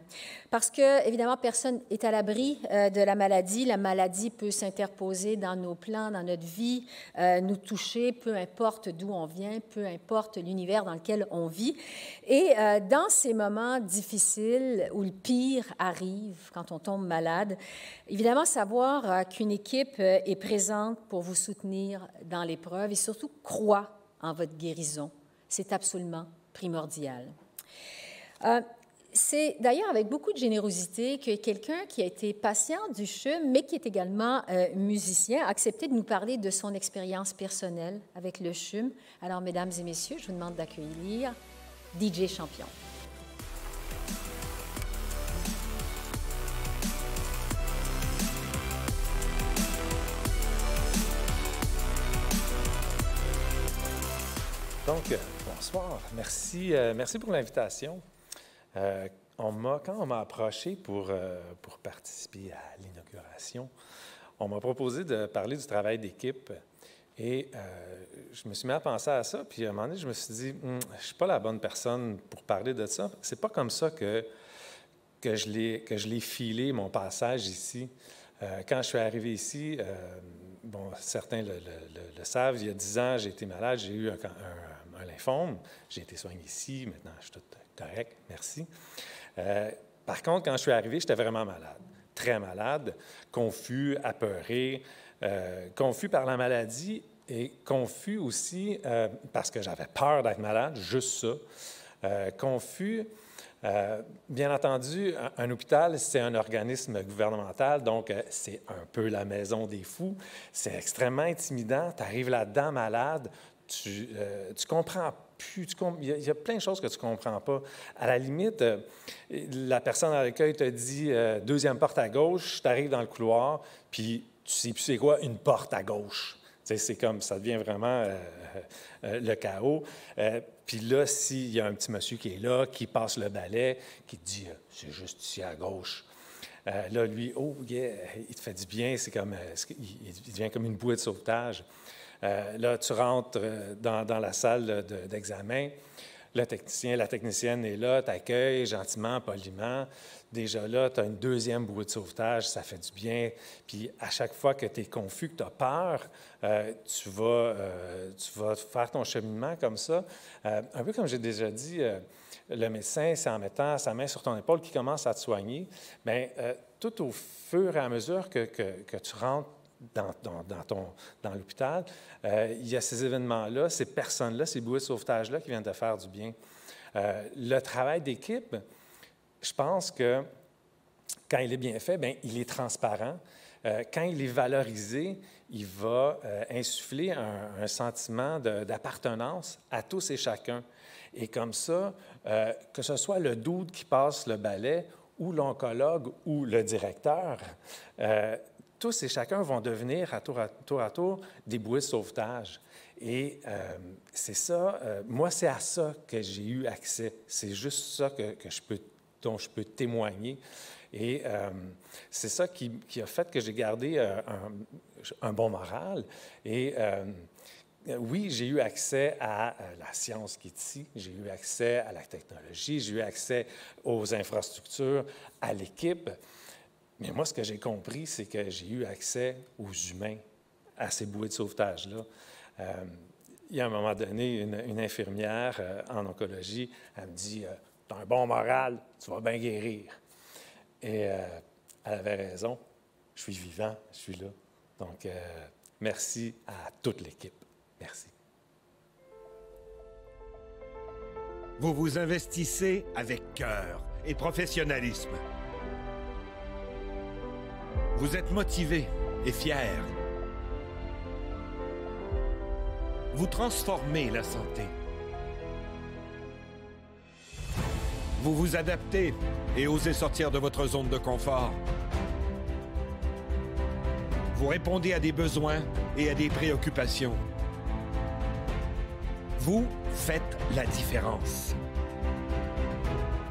Parce que, évidemment, personne n'est à l'abri de la maladie. La maladie peut s'interposer dans nos plans, dans notre vie, nous toucher, peu importe d'où on vient, peu importe l'univers dans lequel on vit. Et dans ces moments difficiles où le pire arrive, quand on tombe malade, évidemment, savoir qu'une équipe est présente pour vous soutenir dans l'épreuve et surtout croit en votre guérison, c'est absolument primordial. C'est d'ailleurs avec beaucoup de générosité que quelqu'un qui a été patient du CHUM, mais qui est également musicien, a accepté de nous parler de son expérience personnelle avec le CHUM. Alors, mesdames et messieurs, je vous demande d'accueillir DJ Champion. Donc, bonsoir. Merci pour l'invitation. Quand on m'a approché pour participer à l'inauguration, on m'a proposé de parler du travail d'équipe. Et je me suis mis à penser à ça. Puis à un moment donné, je me suis dit, je ne suis pas la bonne personne pour parler de ça. C'est pas comme ça que je l'ai filé, mon passage ici. Quand je suis arrivé ici, certains le savent, il y a 10 ans, j'ai été malade, j'ai eu un lymphome. J'ai été soigné ici, maintenant je suis tout correct, merci. Par contre, quand je suis arrivé, j'étais vraiment malade, très malade, confus, apeuré, confus par la maladie et confus aussi parce que j'avais peur d'être malade, juste ça. Confus. Bien entendu, un hôpital, c'est un organisme gouvernemental, donc c'est un peu la maison des fous. C'est extrêmement intimidant. Tu arrives là-dedans malade, tu comprends plus. Il y a plein de choses que tu ne comprends pas. À la limite, la personne à l'accueil te dit « deuxième porte à gauche », tu arrives dans le couloir, puis tu ne sais plus c'est quoi une porte à gauche. C'est comme, ça devient vraiment le chaos. Puis là, s'il y a un petit monsieur qui est là, qui passe le balai, qui te dit « c'est juste ici à gauche », là, lui, oh, yeah, il te fait du bien, c'est comme, il devient comme une bouée de sauvetage. Là, tu rentres dans la salle d'examen, le technicien, la technicienne est là, t'accueille gentiment, poliment. Déjà là, tu as une deuxième bouée de sauvetage, ça fait du bien. Puis à chaque fois que tu es confus, que tu as peur, tu vas faire ton cheminement comme ça. Un peu comme j'ai déjà dit, le médecin, c'est en mettant sa main sur ton épaule qu'il commence à te soigner. Bien, tout au fur et à mesure que tu rentres dans l'hôpital, il y a ces événements-là, ces personnes-là, ces bouées de sauvetage-là qui viennent te faire du bien. Le travail d'équipe, je pense que quand il est bien fait, bien, il est transparent. Quand il est valorisé, il va insuffler un sentiment d'appartenance à tous et chacun. Et comme ça, que ce soit le dude qui passe le balai ou l'oncologue ou le directeur, tous et chacun vont devenir à tour des bouées de sauvetage. Et c'est ça, moi, c'est à ça que j'ai eu accès. C'est juste ça dont je peux témoigner. Et c'est ça qui a fait que j'ai gardé un bon moral. Et oui, j'ai eu accès à la science qui est ici, j'ai eu accès à la technologie, j'ai eu accès aux infrastructures, à l'équipe. Mais moi, ce que j'ai compris, c'est que j'ai eu accès aux humains, à ces bouées de sauvetage-là. Il y a un moment donné, une infirmière en oncologie, elle me dit « Tu as un bon moral, tu vas bien guérir. » Et elle avait raison. Je suis vivant, je suis là. Donc, merci à toute l'équipe. Merci. Vous vous investissez avec cœur et professionnalisme. Vous êtes motivé et fier. Vous transformez la santé. Vous vous adaptez et osez sortir de votre zone de confort. Vous répondez à des besoins et à des préoccupations. Vous faites la différence.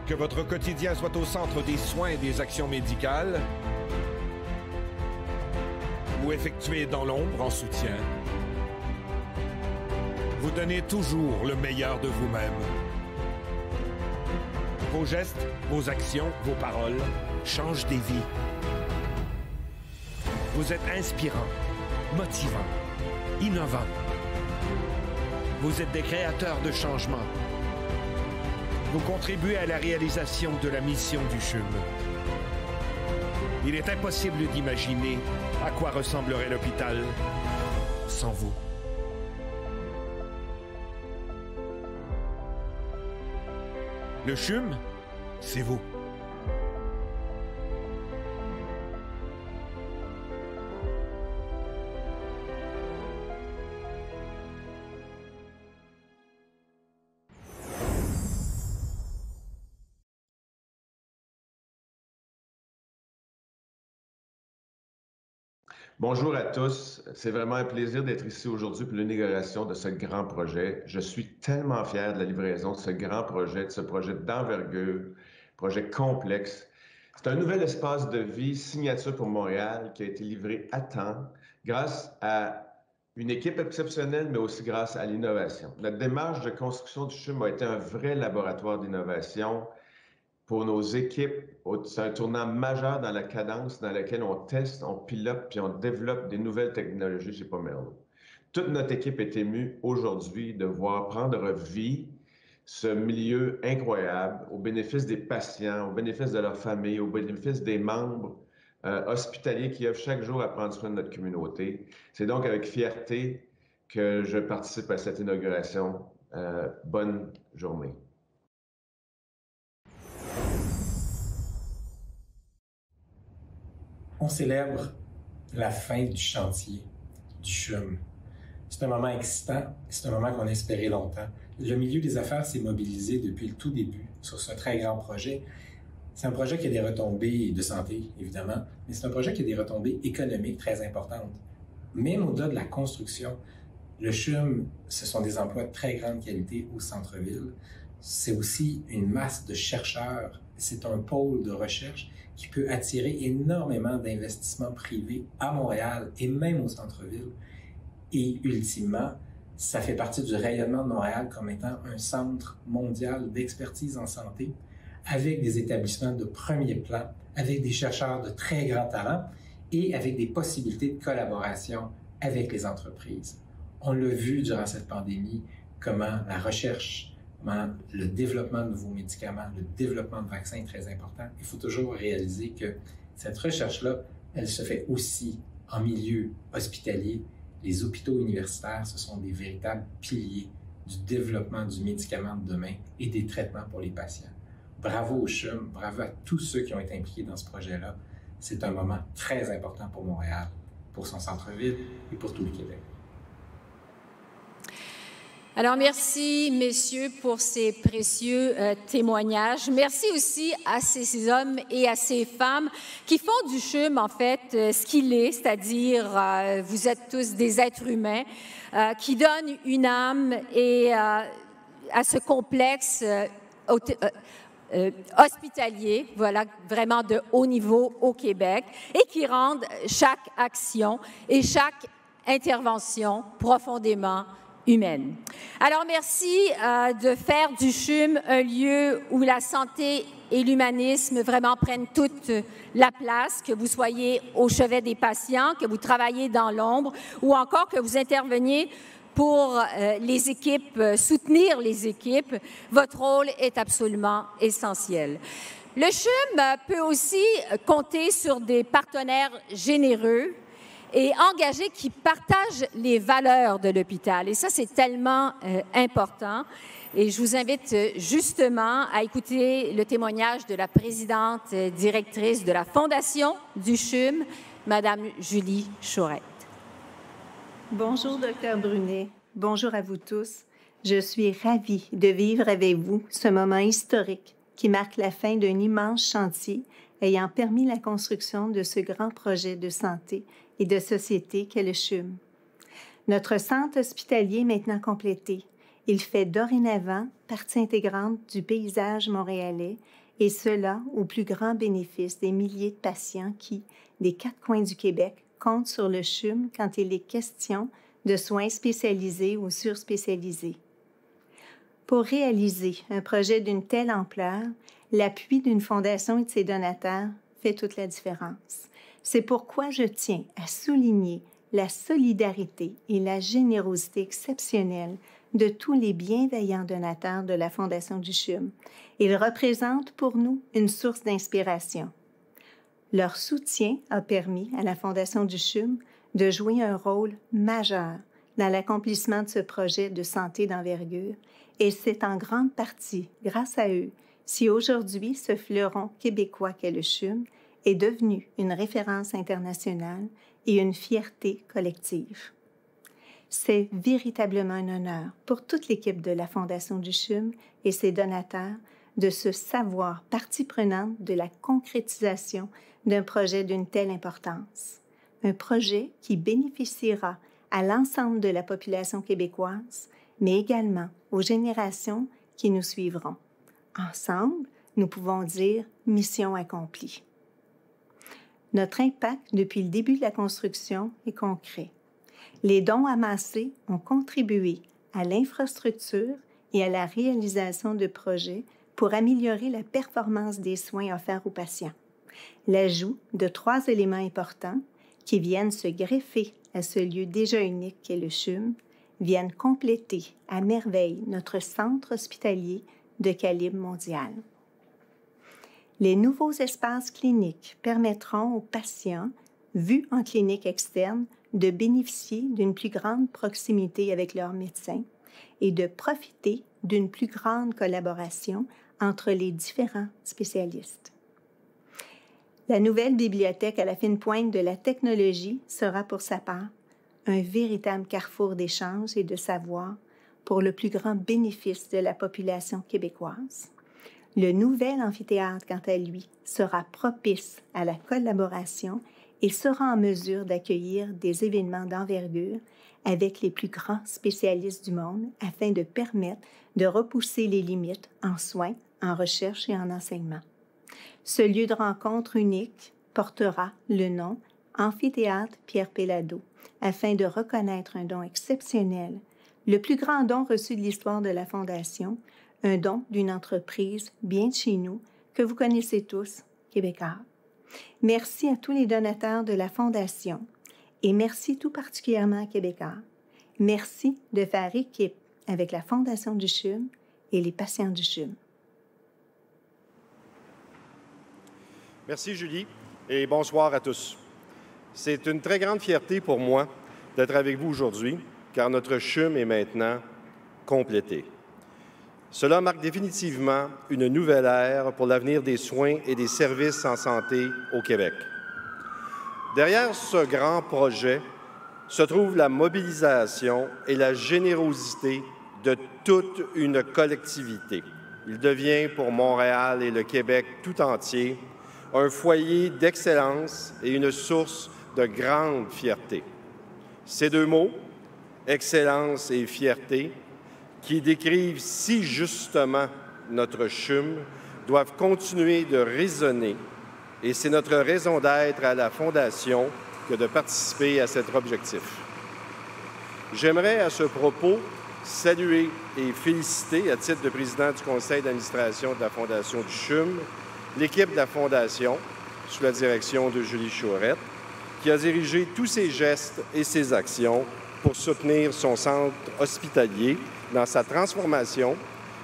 Que votre quotidien soit au centre des soins et des actions médicales, ou effectué dans l'ombre en soutien. Vous donnez toujours le meilleur de vous-même. Vos gestes, vos actions, vos paroles changent des vies. Vous êtes inspirant, motivant, innovant. Vous êtes des créateurs de changement. Vous contribuez à la réalisation de la mission du CHUM. Il est impossible d'imaginer à quoi ressemblerait l'hôpital sans vous. Le CHUM, c'est vous. Bonjour à tous. C'est vraiment un plaisir d'être ici aujourd'hui pour l'inauguration de ce grand projet. Je suis tellement fier de la livraison de ce grand projet, de ce projet d'envergure, projet complexe. C'est un nouvel espace de vie, signature pour Montréal, qui a été livré à temps grâce à une équipe exceptionnelle, mais aussi grâce à l'innovation. Notre démarche de construction du CHUM a été un vrai laboratoire d'innovation pour nos équipes. C'est un tournant majeur dans la cadence dans laquelle on teste, on pilote, puis on développe des nouvelles technologies chez Pomerleau. Toute notre équipe est émue aujourd'hui de voir prendre vie ce milieu incroyable au bénéfice des patients, au bénéfice de leurs familles, au bénéfice des membres hospitaliers qui œuvrent chaque jour à prendre soin de notre communauté. C'est donc avec fierté que je participe à cette inauguration. Bonne journée. On célèbre la fin du chantier du CHUM. C'est un moment excitant, c'est un moment qu'on a espéré longtemps. Le milieu des affaires s'est mobilisé depuis le tout début sur ce très grand projet. C'est un projet qui a des retombées de santé, évidemment, mais c'est un projet qui a des retombées économiques très importantes. Même au-delà de la construction, le CHUM, ce sont des emplois de très grande qualité au centre-ville. C'est aussi une masse de chercheurs. C'est un pôle de recherche qui peut attirer énormément d'investissements privés à Montréal et même au centre-ville. Et ultimement, ça fait partie du rayonnement de Montréal comme étant un centre mondial d'expertise en santé avec des établissements de premier plan, avec des chercheurs de très grand talent et avec des possibilités de collaboration avec les entreprises. On l'a vu durant cette pandémie, comment la recherche, comment le développement de nouveaux médicaments, le développement de vaccins est très important. Il faut toujours réaliser que cette recherche-là, elle se fait aussi en milieu hospitalier. Les hôpitaux universitaires, ce sont des véritables piliers du développement du médicament de demain et des traitements pour les patients. Bravo au CHUM, bravo à tous ceux qui ont été impliqués dans ce projet-là. C'est un moment très important pour Montréal, pour son centre-ville et pour tout le Québec. Alors, merci, messieurs, pour ces précieux témoignages. Merci aussi à ces hommes et à ces femmes qui font du CHUM, en fait, ce qu'il est, c'est-à-dire, vous êtes tous des êtres humains qui donnent une âme et à ce complexe hospitalier, voilà, vraiment de haut niveau au Québec, et qui rendent chaque action et chaque intervention profondément humaine. Alors, merci de faire du CHUM un lieu où la santé et l'humanisme vraiment prennent toute la place, que vous soyez au chevet des patients, que vous travaillez dans l'ombre ou encore que vous interveniez pour les équipes, soutenir les équipes. Votre rôle est absolument essentiel. Le CHUM peut aussi compter sur des partenaires généreux et engagés qui partagent les valeurs de l'hôpital. Et ça, c'est tellement important. Et je vous invite justement à écouter le témoignage de la présidente directrice de la Fondation du CHUM, Madame Julie Chaurette. Bonjour, Dr. Brunet. Bonjour à vous tous. Je suis ravie de vivre avec vous ce moment historique qui marque la fin d'un immense chantier ayant permis la construction de ce grand projet de santé et de société qu'est le CHUM. Notre centre hospitalier est maintenant complété. Il fait dorénavant partie intégrante du paysage montréalais et cela au plus grand bénéfice des milliers de patients qui, des quatre coins du Québec, comptent sur le CHUM quand il est question de soins spécialisés ou surspécialisés. Pour réaliser un projet d'une telle ampleur, l'appui d'une fondation et de ses donateurs fait toute la différence. C'est pourquoi je tiens à souligner la solidarité et la générosité exceptionnelle de tous les bienveillants donateurs de la Fondation du CHUM. Ils représentent pour nous une source d'inspiration. Leur soutien a permis à la Fondation du CHUM de jouer un rôle majeur dans l'accomplissement de ce projet de santé d'envergure et c'est en grande partie grâce à eux si aujourd'hui ce fleuron québécois qu'est le CHUM est devenu une référence internationale et une fierté collective. C'est véritablement un honneur pour toute l'équipe de la Fondation du CHUM et ses donateurs de se savoir partie prenante de la concrétisation d'un projet d'une telle importance. un projet qui bénéficiera à l'ensemble de la population québécoise, mais également aux générations qui nous suivront. Ensemble, nous pouvons dire mission accomplie. Notre impact depuis le début de la construction est concret. Les dons amassés ont contribué à l'infrastructure et à la réalisation de projets pour améliorer la performance des soins offerts aux patients. L'ajout de 3 éléments importants qui viennent se greffer à ce lieu déjà unique qu'est le CHUM viennent compléter à merveille notre centre hospitalier de calibre mondial. Les nouveaux espaces cliniques permettront aux patients, vus en clinique externe, de bénéficier d'une plus grande proximité avec leurs médecins et de profiter d'une plus grande collaboration entre les différents spécialistes. La nouvelle bibliothèque à la fine pointe de la technologie sera pour sa part un véritable carrefour d'échanges et de savoir pour le plus grand bénéfice de la population québécoise. Le nouvel amphithéâtre, quant à lui, sera propice à la collaboration et sera en mesure d'accueillir des événements d'envergure avec les plus grands spécialistes du monde afin de permettre de repousser les limites en soins, en recherche et en enseignement. Ce lieu de rencontre unique portera le nom Amphithéâtre Pierre Péladeau afin de reconnaître un don exceptionnel, le plus grand don reçu de l'histoire de la Fondation, un don d'une entreprise bien de chez nous que vous connaissez tous, Québécois. Merci à tous les donateurs de la Fondation et merci tout particulièrement à Québécois. Merci de faire équipe avec la Fondation du CHUM et les patients du CHUM. Merci Julie et bonsoir à tous. C'est une très grande fierté pour moi d'être avec vous aujourd'hui car notre CHUM est maintenant complété. Cela marque définitivement une nouvelle ère pour l'avenir des soins et des services en santé au Québec. Derrière ce grand projet se trouve la mobilisation et la générosité de toute une collectivité. Il devient pour Montréal et le Québec tout entier un foyer d'excellence et une source de grande fierté. Ces deux mots, excellence et fierté, qui décrivent si justement notre CHUM, doivent continuer de résonner et c'est notre raison d'être à la Fondation que de participer à cet objectif. J'aimerais à ce propos saluer et féliciter, à titre de président du conseil d'administration de la Fondation du CHUM, l'équipe de la Fondation, sous la direction de Julie Chaurette, qui a dirigé tous ses gestes et ses actions pour soutenir son centre hospitalier dans sa transformation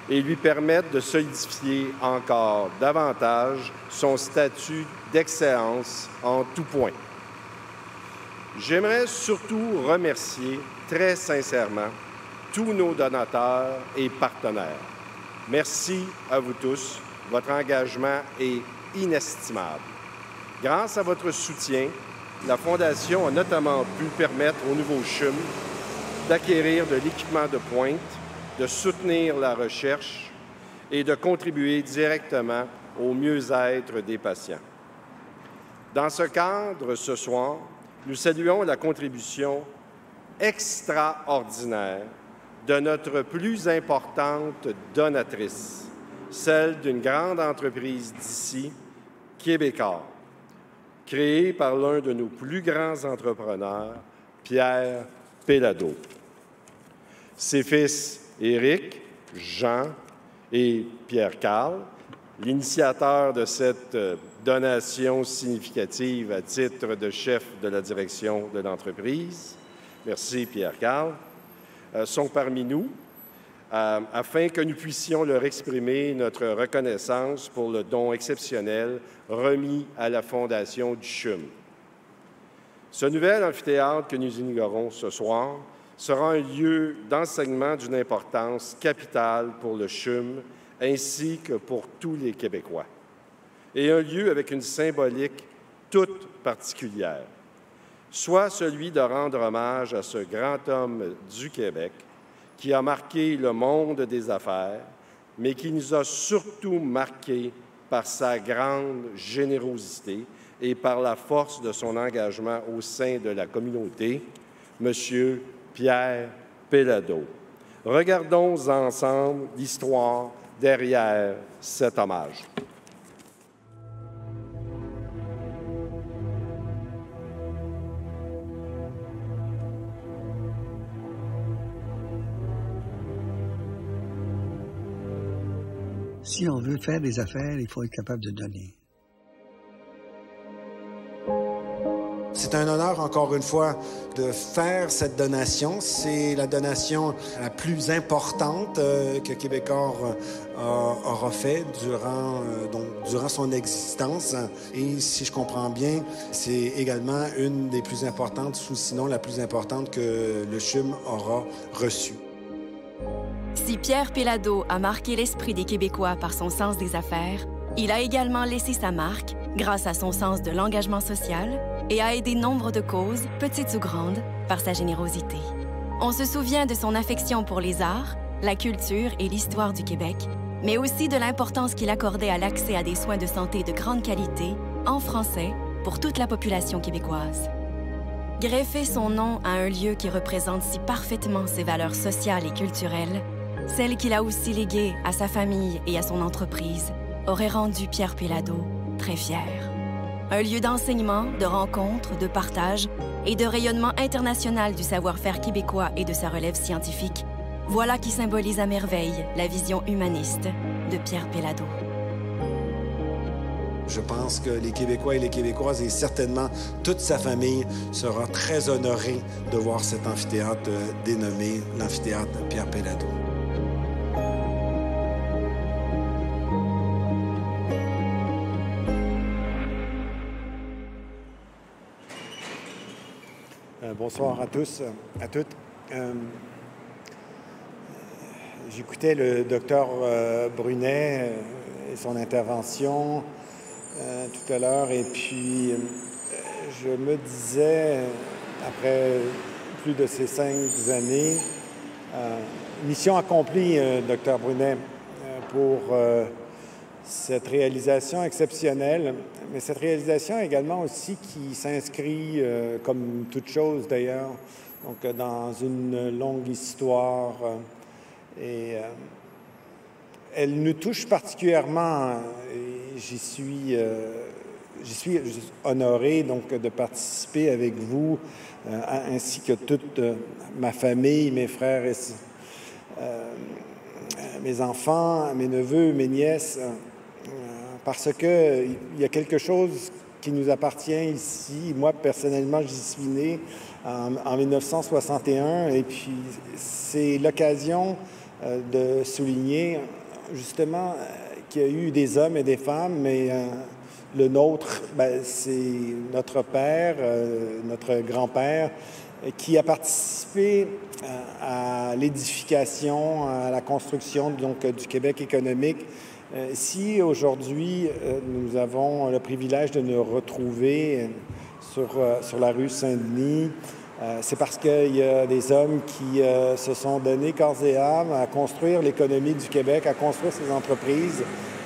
et lui permettre de solidifier encore davantage son statut d'excellence en tout point. J'aimerais surtout remercier très sincèrement tous nos donateurs et partenaires. Merci à vous tous. Votre engagement est inestimable. Grâce à votre soutien, la Fondation a notamment pu permettre au nouveau CHUM d'acquérir de l'équipement de pointe, de soutenir la recherche et de contribuer directement au mieux-être des patients. Dans ce cadre, ce soir, nous saluons la contribution extraordinaire de notre plus importante donatrice, celle d'une grande entreprise d'ici, Québécois, créée par l'un de nos plus grands entrepreneurs, Pierre Péladeau. Ses fils Éric, Jean et Pierre-Carl, l'initiateur de cette donation significative à titre de chef de la direction de l'entreprise, merci Pierre-Carl, sont parmi nous afin que nous puissions leur exprimer notre reconnaissance pour le don exceptionnel remis à la Fondation du CHUM. Ce nouvel amphithéâtre que nous inaugurons ce soir sera un lieu d'enseignement d'une importance capitale pour le CHUM ainsi que pour tous les Québécois, et un lieu avec une symbolique toute particulière, soit celui de rendre hommage à ce grand homme du Québec qui a marqué le monde des affaires, mais qui nous a surtout marqués par sa grande générosité et par la force de son engagement au sein de la communauté, M. Pierre Péladeau. Regardons ensemble l'histoire derrière cet hommage. Si on veut faire des affaires, il faut être capable de donner. C'est un honneur, encore une fois, de faire cette donation. C'est la donation la plus importante que Québecor aura fait durant son existence. Et si je comprends bien, c'est également une des plus importantes, ou sinon la plus importante que le CHUM aura reçue. Si Pierre Péladeau a marqué l'esprit des Québécois par son sens des affaires, il a également laissé sa marque grâce à son sens de l'engagement social et a aidé nombre de causes, petites ou grandes, par sa générosité. On se souvient de son affection pour les arts, la culture et l'histoire du Québec, mais aussi de l'importance qu'il accordait à l'accès à des soins de santé de grande qualité, en français, pour toute la population québécoise. Greffer son nom à un lieu qui représente si parfaitement ses valeurs sociales et culturelles, celles qu'il a aussi léguées à sa famille et à son entreprise, aurait rendu Pierre Péladeau très fier. Un lieu d'enseignement, de rencontres, de partage et de rayonnement international du savoir-faire québécois et de sa relève scientifique, voilà qui symbolise à merveille la vision humaniste de Pierre Péladeau. Je pense que les Québécois et les Québécoises, et certainement toute sa famille, sera très honorée de voir cet amphithéâtre dénommé l'amphithéâtre Pierre Péladeau. Bonsoir à tous, à toutes. J'écoutais le docteur Brunet et son intervention tout à l'heure, et puis je me disais, après plus de ces 5 années, mission accomplie, docteur Brunet, pour cette réalisation exceptionnelle, mais cette réalisation également aussi qui s'inscrit, comme toute chose d'ailleurs, donc dans une longue histoire. Et elle nous touche particulièrement, et j'y suis honoré donc, de participer avec vous, ainsi que toute ma famille, mes frères et mes enfants, mes neveux, mes nièces, parce qu'il y a quelque chose qui nous appartient ici. Moi, personnellement, j'y suis né en 1961, et puis c'est l'occasion de souligner justement qu'il y a eu des hommes et des femmes, mais le nôtre, c'est notre père, notre grand-père, qui a participé à l'édification, à la construction donc, du Québec économique. Si aujourd'hui, nous avons le privilège de nous retrouver sur la rue Saint-Denis, c'est parce qu'il y a des hommes qui se sont donnés corps et âme à construire l'économie du Québec, à construire ces entreprises.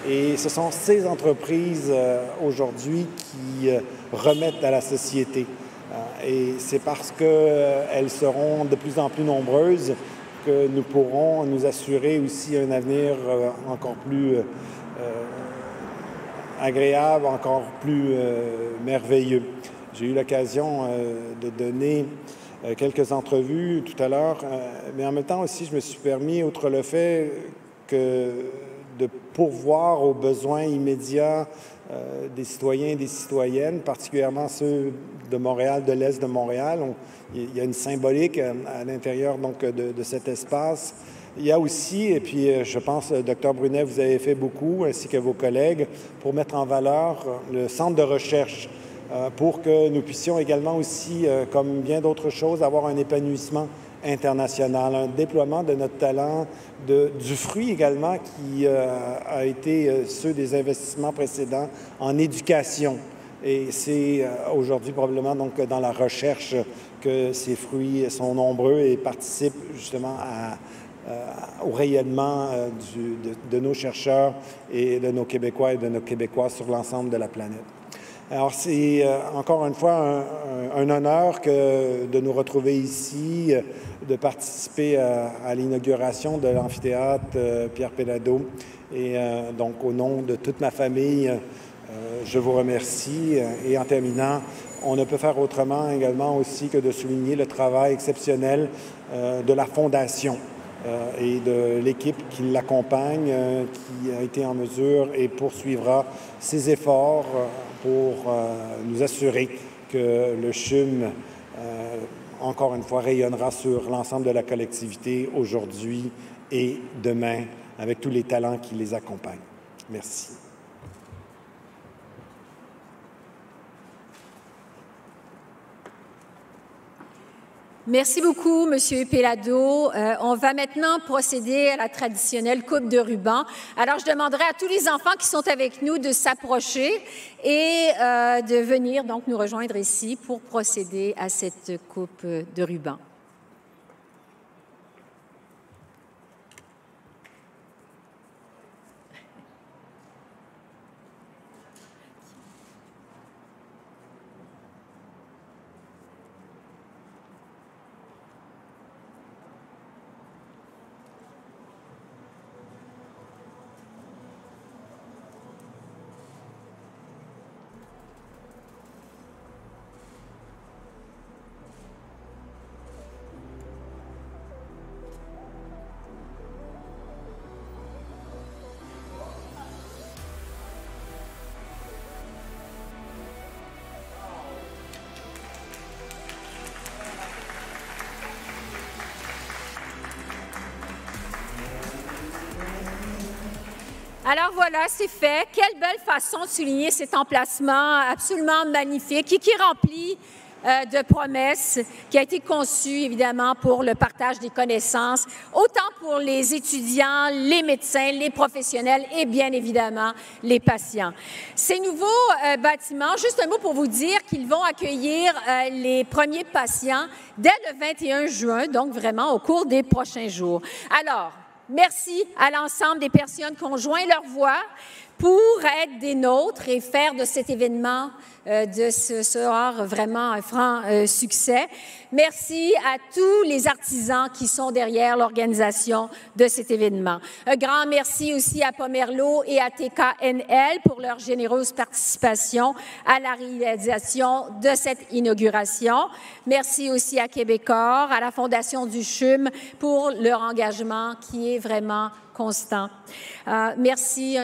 Et ce sont ces entreprises aujourd'hui qui remettent à la société. Et c'est parce qu'elles seront de plus en plus nombreuses que nous pourrons nous assurer aussi un avenir encore plus agréable, encore plus merveilleux. J'ai eu l'occasion de donner quelques entrevues tout à l'heure, mais en même temps aussi, je me suis permis, outre le fait que de pourvoir aux besoins immédiats des citoyens et des citoyennes, particulièrement ceux de Montréal, de l'Est de Montréal. Il y a une symbolique à l'intérieur donc, de cet espace. Il y a aussi, et puis je pense, Dr Brunet, vous avez fait beaucoup, ainsi que vos collègues, pour mettre en valeur le centre de recherche, pour que nous puissions également aussi, comme bien d'autres choses, avoir un épanouissement international, un déploiement de notre talent, du fruit également qui a été ceux des investissements précédents en éducation. Et c'est aujourd'hui probablement donc dans la recherche que ces fruits sont nombreux et participent justement au rayonnement de nos chercheurs et de nos Québécois et de nos Québécoises sur l'ensemble de la planète. Alors, c'est encore une fois un honneur de nous retrouver ici, de participer à l'inauguration de l'amphithéâtre Pierre Péladeau. Et donc, au nom de toute ma famille, je vous remercie. Et en terminant, on ne peut faire autrement également aussi que de souligner le travail exceptionnel de la Fondation et de l'équipe qui l'accompagne, qui a été en mesure et poursuivra ses efforts pour nous assurer que le CHUM, encore une fois, rayonnera sur l'ensemble de la collectivité aujourd'hui et demain, avec tous les talents qui les accompagnent. Merci. Merci beaucoup, Monsieur Péladeau. On va maintenant procéder à la traditionnelle coupe de ruban. Alors, je demanderai à tous les enfants qui sont avec nous de s'approcher et de venir donc nous rejoindre ici pour procéder à cette coupe de ruban. Alors voilà, c'est fait. Quelle belle façon de souligner cet emplacement absolument magnifique et qui remplit de promesses, qui a été conçu évidemment pour le partage des connaissances, autant pour les étudiants, les médecins, les professionnels et bien évidemment les patients. Ces nouveaux bâtiments, juste un mot pour vous dire qu'ils vont accueillir les premiers patients dès le 21 juin, donc vraiment au cours des prochains jours. Alors, merci à l'ensemble des personnes qui ont joint leur voix pour être des nôtres et faire de cet événement de ce soir vraiment un franc succès. Merci à tous les artisans qui sont derrière l'organisation de cet événement. Un grand merci aussi à Pomerleau et à TKNL pour leur généreuse participation à la réalisation de cette inauguration. Merci aussi à Québecor, à la Fondation du CHUM pour leur engagement qui est vraiment constant. Merci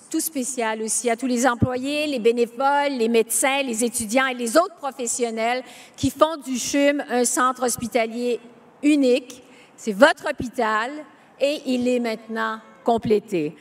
tout spécial aussi à tous les employés, les bénévoles, les médecins, les étudiants et les autres professionnels qui font du CHUM un centre hospitalier unique. C'est votre hôpital et il est maintenant complété.